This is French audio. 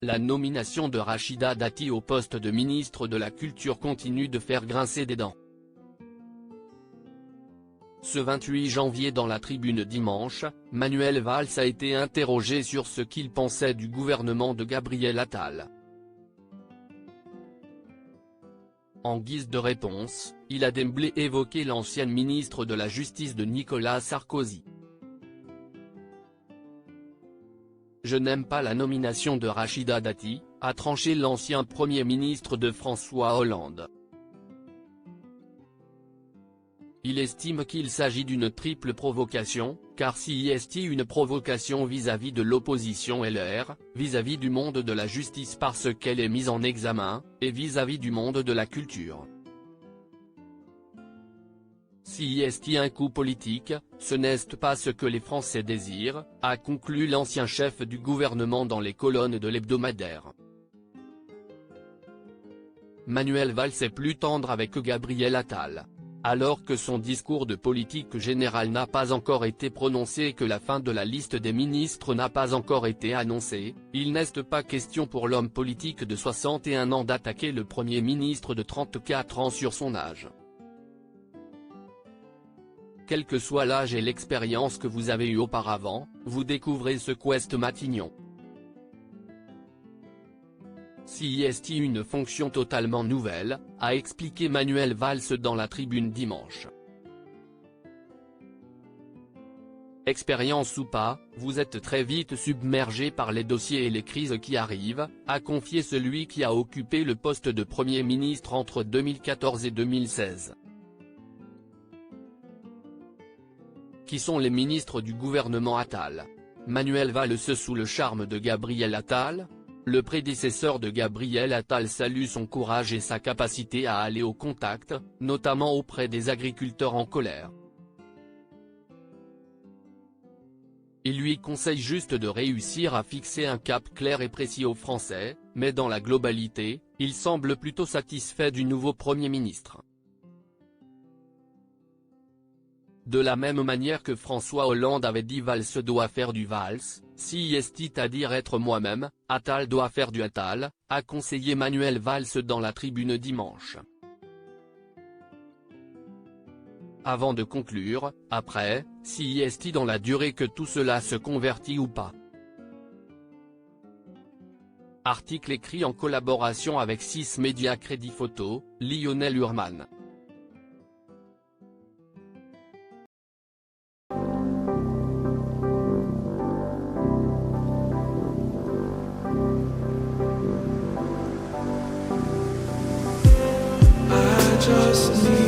La nomination de Rachida Dati au poste de ministre de la Culture continue de faire grincer des dents. Ce 28 janvier dans la Tribune Dimanche, Manuel Valls a été interrogé sur ce qu'il pensait du gouvernement de Gabriel Attal. En guise de réponse, il a d'emblée évoqué l'ancienne ministre de la Justice de Nicolas Sarkozy. « Je n'aime pas la nomination de Rachida Dati », a tranché l'ancien Premier ministre de François Hollande. Il estime qu'il s'agit d'une triple provocation, car s'il est une provocation vis-à-vis de l'opposition LR, vis-à-vis du monde de la justice parce qu'elle est mise en examen, et vis-à-vis du monde de la culture. S'il est un coup politique, ce n'est pas ce que les Français désirent, a conclu l'ancien chef du gouvernement dans les colonnes de l'hebdomadaire. Manuel Valls est plus tendre avec Gabriel Attal. Alors que son discours de politique générale n'a pas encore été prononcé et que la fin de la liste des ministres n'a pas encore été annoncée, il n'est pas question pour l'homme politique de 61 ans d'attaquer le Premier ministre de 34 ans sur son âge. Quel que soit l'âge et l'expérience que vous avez eu auparavant, vous découvrez ce qu'est Matignon. Si est une fonction totalement nouvelle, a expliqué Manuel Valls dans la Tribune Dimanche. Expérience ou pas, vous êtes très vite submergé par les dossiers et les crises qui arrivent, a confié celui qui a occupé le poste de Premier ministre entre 2014 et 2016. Qui sont les ministres du gouvernement Attal? Manuel Valls sous le charme de Gabriel Attal? Le prédécesseur de Gabriel Attal salue son courage et sa capacité à aller au contact, notamment auprès des agriculteurs en colère. Il lui conseille juste de réussir à fixer un cap clair et précis aux Français, mais dans la globalité, il semble plutôt satisfait du nouveau Premier ministre. De la même manière que François Hollande avait dit Valls doit faire du Valls, si est à dire être moi-même, Attal doit faire du Attal, a conseillé Manuel Valls dans la Tribune Dimanche. Avant de conclure, après, si est dans la durée que tout cela se convertit ou pas. Article écrit en collaboration avec 6 médias Crédit Photo, Lionel Urman. Just need